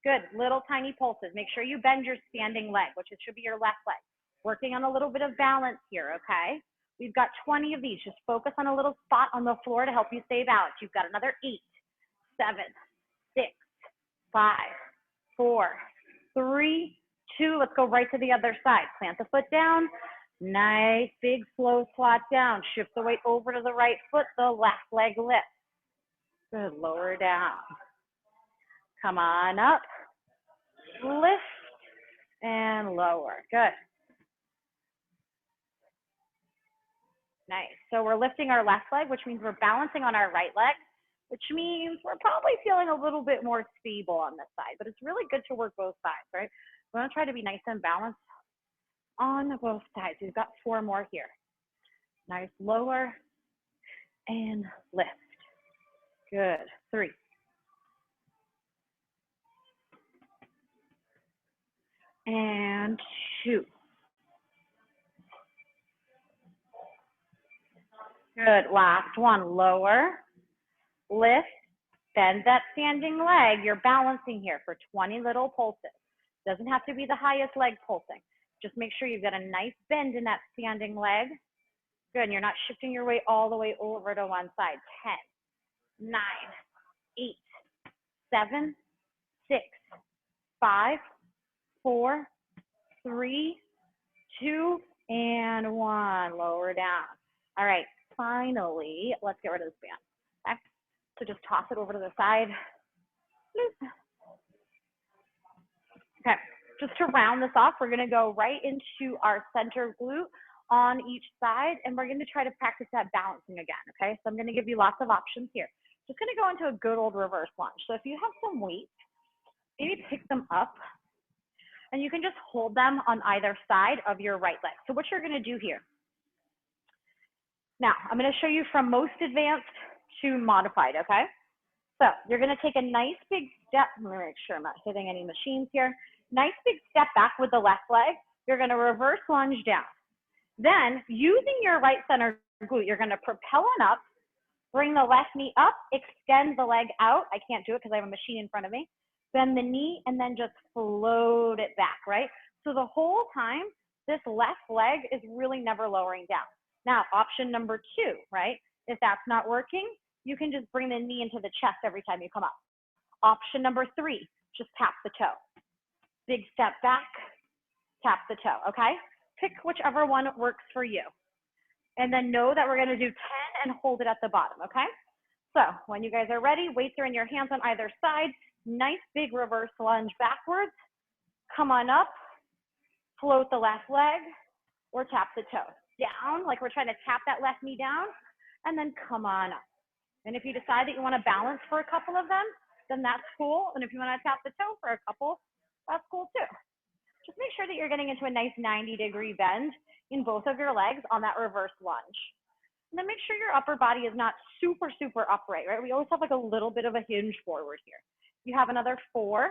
Good, little tiny pulses. Make sure you bend your standing leg, which it should be your left leg. Working on a little bit of balance here, okay? We've got 20 of these. Just focus on a little spot on the floor to help you stay balanced. You've got another 8, 7, 6, 5, 4, 3, 2. Let's go right to the other side. Plant the foot down. Nice, big, slow squat down. Shift the weight over to the right foot. The left leg lifts. Good, lower down. Come on up. Lift and lower. Good. Nice. So we're lifting our left leg, which means we're balancing on our right leg, which means we're probably feeling a little bit more stable on this side, but it's really good to work both sides, right? We're gonna try to be nice and balanced on both sides. We've got 4 more here. Nice, lower and lift. Good, 3. And 2. Good, last one, lower, lift, bend that standing leg. You're balancing here for 20 little pulses. Doesn't have to be the highest leg pulsing. Just make sure you've got a nice bend in that standing leg. Good, and you're not shifting your weight all the way over to one side. 10, 9, 8, 7, 6, 5, 4, 3, 2, and 1. Lower down. All right, finally, let's get rid of this band. Okay? So just toss it over to the side. Okay, just to round this off, we're gonna go right into our center glute on each side, and we're gonna try to practice that balancing again, okay? So I'm gonna give you lots of options here. Just gonna go into a good old reverse lunge. So if you have some weights, maybe pick them up, and you can just hold them on either side of your right leg. So what you're gonna do here, now I'm gonna show you from most advanced to modified, okay? So you're gonna take a nice big step. Let me make sure I'm not hitting any machines here. Nice big step back with the left leg. You're gonna reverse lunge down. Then using your right center glute, you're gonna propel on up, bring the left knee up, extend the leg out. I can't do it because I have a machine in front of me. Bend the knee and then just float it back, right? So the whole time, this left leg is really never lowering down. Now, option number 2, right? If that's not working, you can just bring the knee into the chest every time you come up. Option number 3, just tap the toe. Big step back, tap the toe, okay? Pick whichever one works for you. And then know that we're gonna do 10 and hold it at the bottom, okay? So when you guys are ready, weights are in your hands on either side. Nice big reverse lunge backwards. Come on up, float the left leg, or tap the toe. Down, like we're trying to tap that left knee down, and then come on up. And if you decide that you wanna balance for a couple of them, then that's cool. And if you wanna tap the toe for a couple, that's cool too. Just make sure that you're getting into a nice 90-degree bend in both of your legs on that reverse lunge. And then make sure your upper body is not super, super upright, right? We always have like a little bit of a hinge forward here. You have another 4,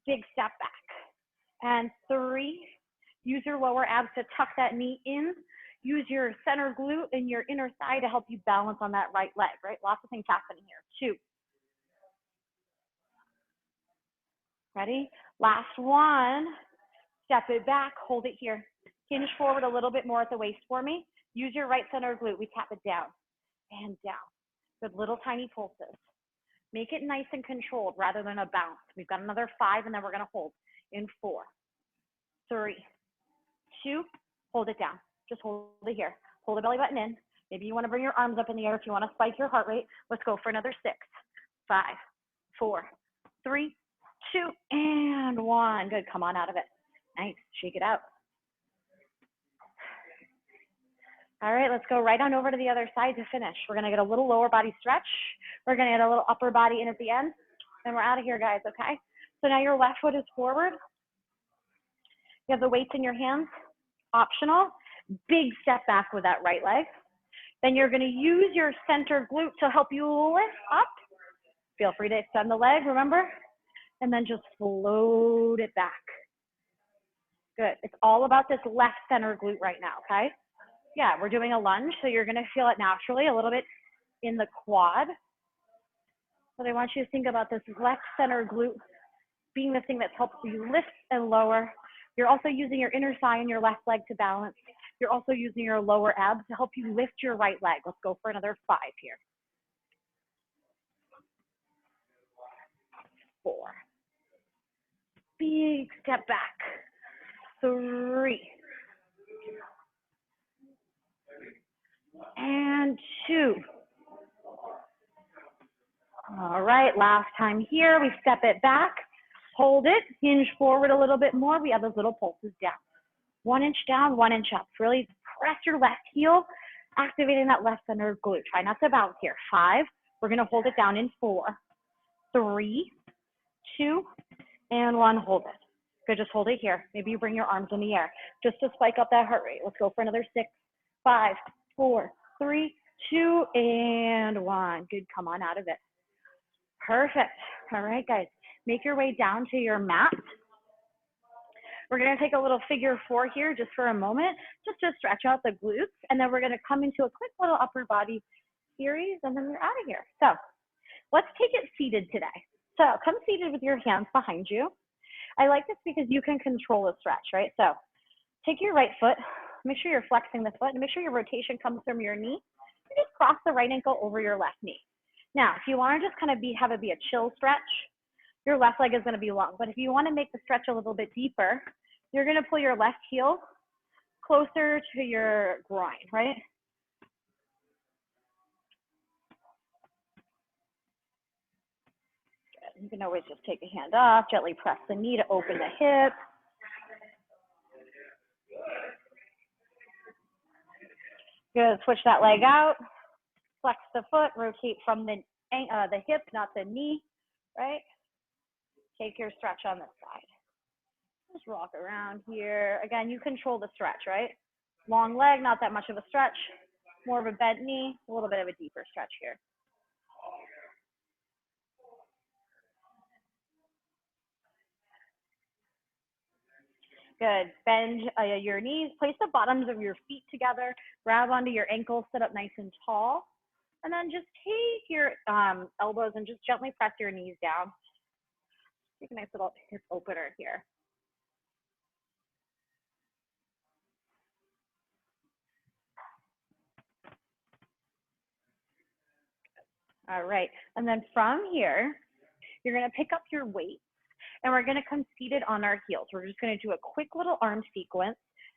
big step back. And 3, use your lower abs to tuck that knee in. Use your center glute and your inner thigh to help you balance on that right leg, right? Lots of things happening here. 2. Ready? Last one. Step it back, hold it here. Hinge forward a little bit more at the waist for me. Use your right center glute. We tap it down and down. Good little tiny pulses. Make it nice and controlled rather than a bounce. We've got another 5 and then we're gonna hold in 4, 3, 2, hold it down. Just hold it here. Pull the belly button in. Maybe you wanna bring your arms up in the air if you wanna spike your heart rate. Let's go for another 6, 5, 4, 3, 2, and 1. Good, come on out of it. Nice, shake it out. All right, let's go right on over to the other side to finish. We're gonna get a little lower body stretch. We're gonna get a little upper body in at the end, and we're out of here, guys, okay? So now your left foot is forward. You have the weights in your hands, optional. Big step back with that right leg. Then you're gonna use your center glute to help you lift up. Feel free to extend the leg, remember? And then just float it back. Good, it's all about this left center glute right now, okay? Yeah, we're doing a lunge, so you're gonna feel it naturally a little bit in the quad. But I want you to think about this left center glute being the thing that's helping you lift and lower. You're also using your inner thigh and your left leg to balance. You're also using your lower abs to help you lift your right leg. Let's go for another 5 here. 4. Big step back. 3. And 2. All right, last time here, we step it back, hold it, hinge forward a little bit more. We have those little pulses down. 1 inch down, 1 inch up. Really press your left heel, activating that left center glute. Try not to bounce here. 5, we're gonna hold it down in 4, 3, 2, and 1, hold it. Good, just hold it here. Maybe you bring your arms in the air just to spike up that heart rate. Let's go for another 6, 5, 4, 3, 2, and 1. Good, come on out of it. Perfect. All right, guys, make your way down to your mat. We're gonna take a little figure 4 here just for a moment, just to stretch out the glutes, and then we're gonna come into a quick little upper body series, and then we're out of here. So let's take it seated today. So come seated with your hands behind you. I like this because you can control the stretch, right? So take your right foot, make sure you're flexing the foot, and make sure your rotation comes from your knee, and just cross the right ankle over your left knee. Now, if you want to just kind of have it be a chill stretch, your left leg is going to be long. But if you want to make the stretch a little bit deeper, you're going to pull your left heel closer to your groin, right? You can always just take a hand off, gently press the knee to open the hip. Good, switch that leg out, flex the foot, rotate from the hip, not the knee, right? Take your stretch on this side. Just rock around here. Again, you control the stretch, right? Long leg, not that much of a stretch. More of a bent knee, a little bit of a deeper stretch here. Good. Bend your knees. Place the bottoms of your feet together. Grab onto your ankles. Sit up nice and tall. And then just take your elbows and just gently press your knees down. Take a nice little hip opener here. All right. And then from here, you're going to pick up your weight. And we're going to come seated on our heels. We're just going to do a quick little arm sequence.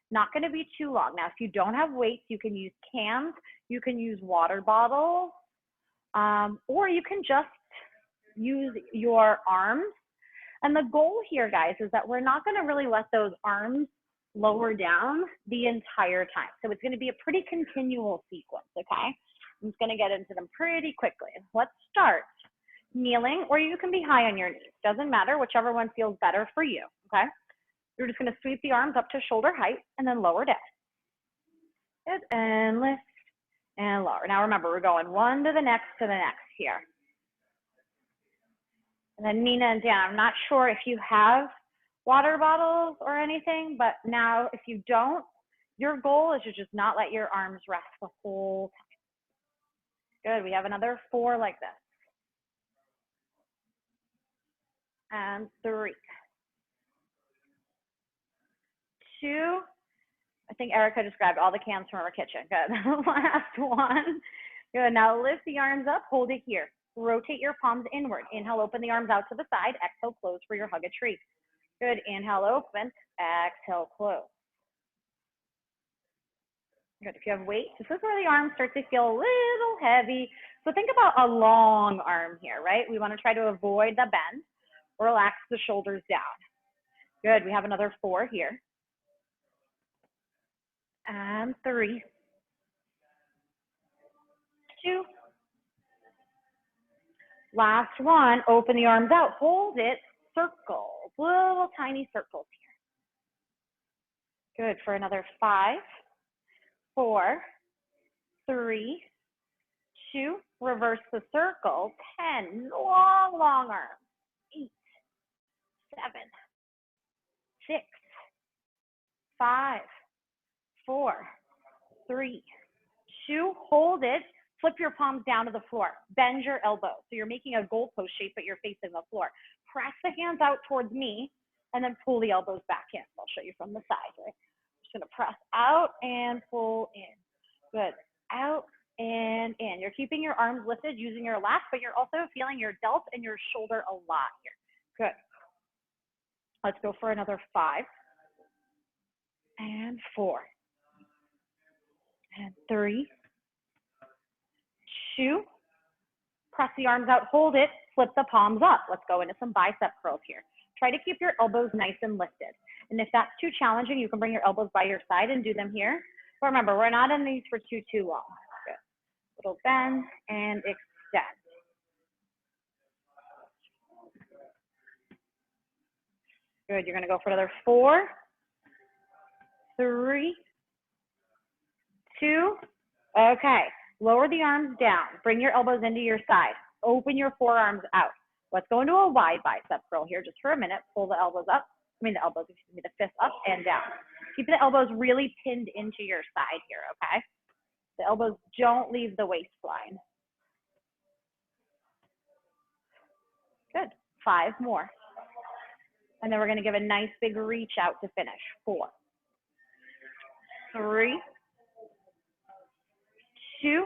Not going to be too long. Now, if you don't have weights, you can use cans. You can use water bottles. Or you can just use your arms. And the goal here, guys, is that we're not going to really let those arms lower down the entire time. So it's going to be a pretty continual sequence, okay? I'm just going to get into them pretty quickly. Let's start kneeling, or you can be high on your knees. Doesn't matter, whichever one feels better for you, okay? You're just going to sweep the arms up to shoulder height and then lower down. Good, and lift and lower. Now remember, we're going one to the next here. And then Nina and Dan, I'm not sure if you have water bottles or anything, but now if you don't, your goal is to just not let your arms rest the whole time. Good, we have another 4 like this. And 3, 2, I think Erica just grabbed all the cans from our kitchen. Good, last one. Good, now lift the arms up, hold it here. Rotate your palms inward. Inhale, open the arms out to the side. Exhale, close for your hug a tree. Good, inhale, open. Exhale, close. Good, if you have weight, this is where the arms start to feel a little heavy. So think about a long arm here, right? We want to try to avoid the bend. Relax the shoulders down. Good, we have another 4 here. And 3, 2. Last one, open the arms out, hold it, circles, little tiny circles here. Good, for another 5, 4, 3, 2, reverse the circle, 10, long, long arms, 8, 7, 6, 5, 4, 3, 2, hold it, flip your palms down to the floor, bend your elbows. So you're making a goalpost shape, but you're facing the floor. Press the hands out towards me, and then pull the elbows back in. I'll show you from the side, right? Just gonna press out and pull in. Good, out and in. You're keeping your arms lifted using your lats, but you're also feeling your delts and your shoulder a lot here. Good. Let's go for another 5, and 4, and 3, 2, press the arms out, hold it, flip the palms up. Let's go into some bicep curls here. Try to keep your elbows nice and lifted. And if that's too challenging, you can bring your elbows by your side and do them here. But remember, we're not in these for too long. Good. Little bend and extend. Good, you're gonna go for another 4, 3, 2, okay. Lower the arms down, bring your elbows into your side, open your forearms out. Let's go into a wide bicep curl here just for a minute. Pull the elbows up, the fists up and down. Keep the elbows really pinned into your side here, okay? The elbows don't leave the waistline. Good, 5 more. And then we're gonna give a nice big reach out to finish. 4, 3, 2,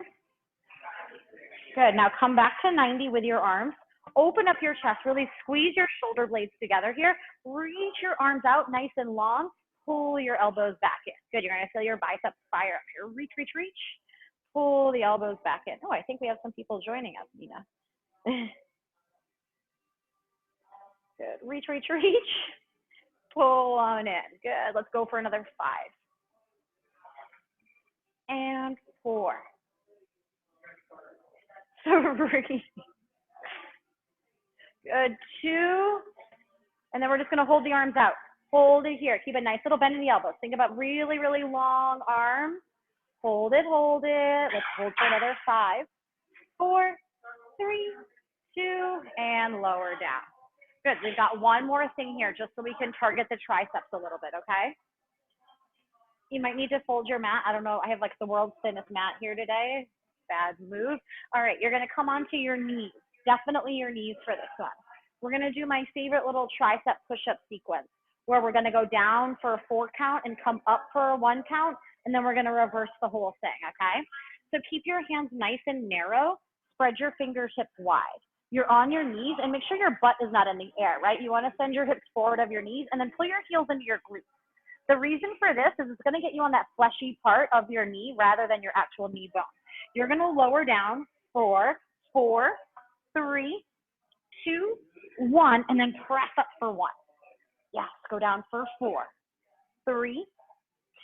good, now come back to 90 with your arms. Open up your chest, really squeeze your shoulder blades together here. Reach your arms out nice and long. Pull your elbows back in. Good, you're gonna feel your biceps fire up here. Reach, reach, reach. Pull the elbows back in. Oh, I think we have some people joining us, Nina. Good, reach, reach, reach. Pull on in. Good, let's go for another 5. And 4. 3. Good, 2. And then we're just gonna hold the arms out. Hold it here. Keep a nice little bend in the elbows. Think about really, really long arms. Hold it, hold it. Let's hold for another 5, 4, 3, 2, and lower down. Good, we've got one more thing here just so we can target the triceps a little bit, okay? You might need to fold your mat. I don't know, I have like the world's thinnest mat here today. Bad move. All right, you're gonna come onto your knees. Definitely your knees for this one. We're gonna do my favorite little tricep push-up sequence where we're gonna go down for a 4 count and come up for a 1 count, and then we're gonna reverse the whole thing, okay? So keep your hands nice and narrow, spread your fingertips wide. You're on your knees, and make sure your butt is not in the air, right? You wanna send your hips forward of your knees, and then pull your heels into your glutes. The reason for this is it's gonna get you on that fleshy part of your knee rather than your actual knee bone. You're gonna lower down for 4, 3, 2, 1, and then press up for 1. Yes, go down for 4, 3,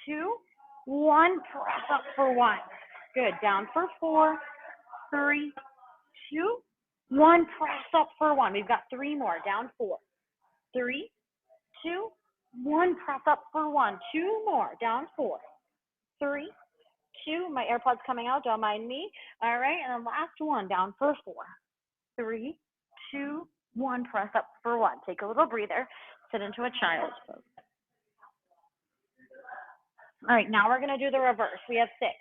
2, 1, press up for 1. Good, down for 4, 3, 2, 1, press up for 1. We've got 3 more, down 4, 3, 2, 1, press up for 1. 2 more, down 4, 3, 2, my AirPods coming out, don't mind me. All right, and then last one, down for 4, 3, 2, 1, press up for 1. Take a little breather, sit into a child's pose. All right, now we're gonna do the reverse. We have 6.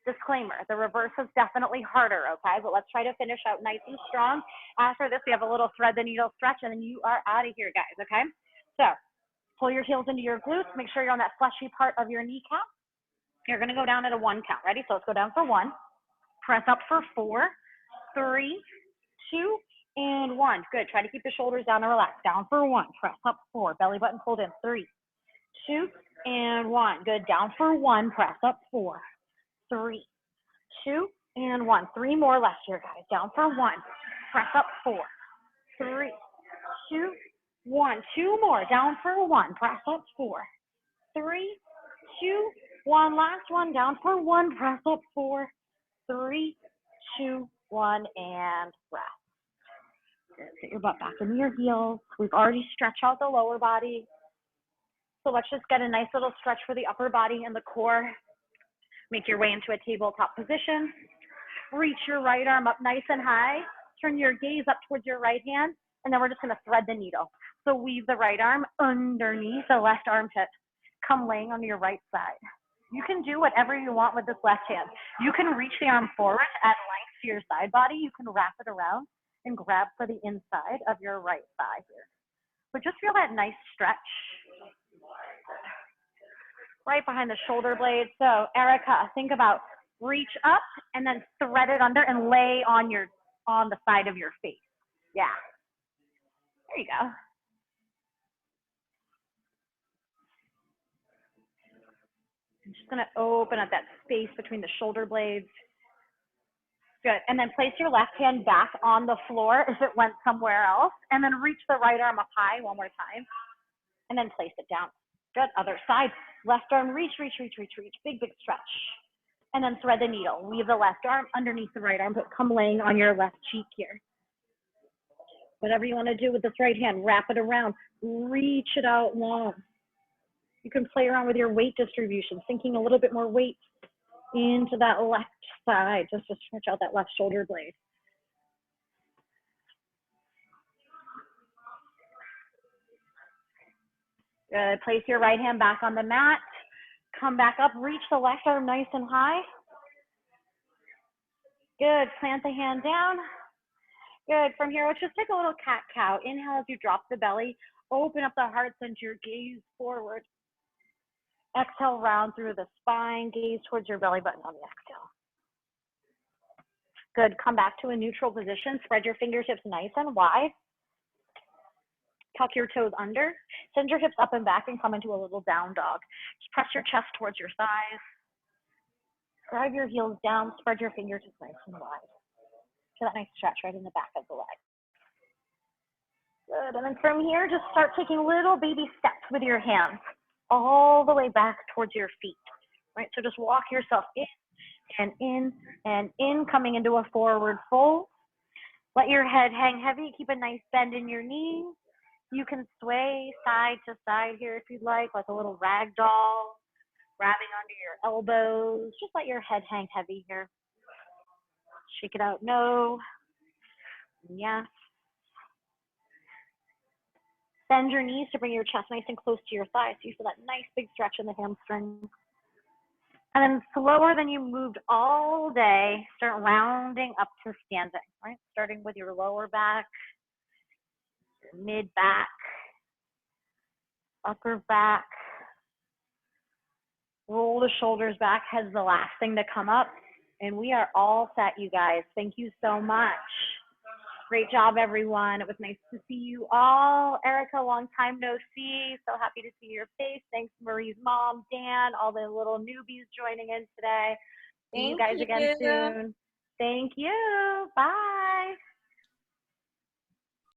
Disclaimer, the reverse is definitely harder, okay? But let's try to finish out nice and strong. After this, we have a little thread the needle stretch, and then you are out of here, guys, okay? So pull your heels into your glutes. Make sure you're on that fleshy part of your kneecap. You're gonna go down at a 1 count. Ready? So let's go down for 1. Press up for 4, 3, 2, and 1. Good. Try to keep the shoulders down and relax. Down for 1. Press up 4. Belly button pulled in. 3, 2, and 1. Good. Down for 1. Press up 4, 3, 2, and 1. 3 more left here, guys. Down for 1. Press up 4, 3, 2, 1. 2 more. Down for 1. Press up 4, 3, 2, 1. Last one. Down for 1. Press up 4, 3, 2, 1, and rest. Good. Sit your butt back into your heels. We've already stretched out the lower body. So let's just get a nice little stretch for the upper body and the core. Make your way into a tabletop position. Reach your right arm up nice and high. Turn your gaze up towards your right hand, and then we're just going to thread the needle. So weave the right arm underneath the left armpit. Come laying on your right side. You can do whatever you want with this left hand. You can reach the arm forward, add length to your side body. You can wrap it around and grab for the inside of your right thigh here. But just feel that nice stretch right behind the shoulder blades. So Erica, think about reach up and then thread it under and lay on the side of your face. Yeah. There you go. I'm just going to open up that space between the shoulder blades. Good. And then place your left hand back on the floor if it went somewhere else. And then reach the right arm up high one more time. And then place it down. Good. Other side. Left arm, reach, reach, reach, reach, reach. Big, big stretch. And then thread the needle. Weave the left arm underneath the right arm, but come laying on your left cheek here. Whatever you want to do with this right hand, wrap it around. Reach it out long. You can play around with your weight distribution, sinking a little bit more weight into that left side, just to stretch out that left shoulder blade. Good. Place your right hand back on the mat. Come back up, reach the left arm nice and high. Good. Plant the hand down. Good. From here, let's just take a little cat-cow. Inhale as you drop the belly. Open up the heart center, gaze forward. Exhale, round through the spine, gaze towards your belly button on the exhale. Good. Come back to a neutral position. Spread your fingertips nice and wide. Tuck your toes under. Send your hips up and back and come into a little down dog. Just press your chest towards your thighs. Drive your heels down. Spread your fingertips nice and wide. Feel that nice stretch right in the back of the leg. Good. And then from here, just start taking little baby steps with your hands all the way back towards your feet. Right? So just walk yourself in and in and in, coming into a forward fold. Let your head hang heavy. Keep a nice bend in your knees. You can sway side to side here if you'd like a little rag doll, grabbing onto your elbows. Just let your head hang heavy here. Shake it out. No. Yes. Bend your knees to bring your chest nice and close to your thighs so you feel that nice big stretch in the hamstrings. And then slower than you moved all day, start rounding up to standing, right? Starting with your lower back, your mid back, upper back. Roll the shoulders back, head's the last thing to come up. And we are all set, you guys. Thank you so much. Great job, everyone. It was nice to see you all. Erica, long time no see. So happy to see your face. Thanks, Marie's mom, Dan, all the little newbies joining in today. See you guys again soon. Thank you. Bye.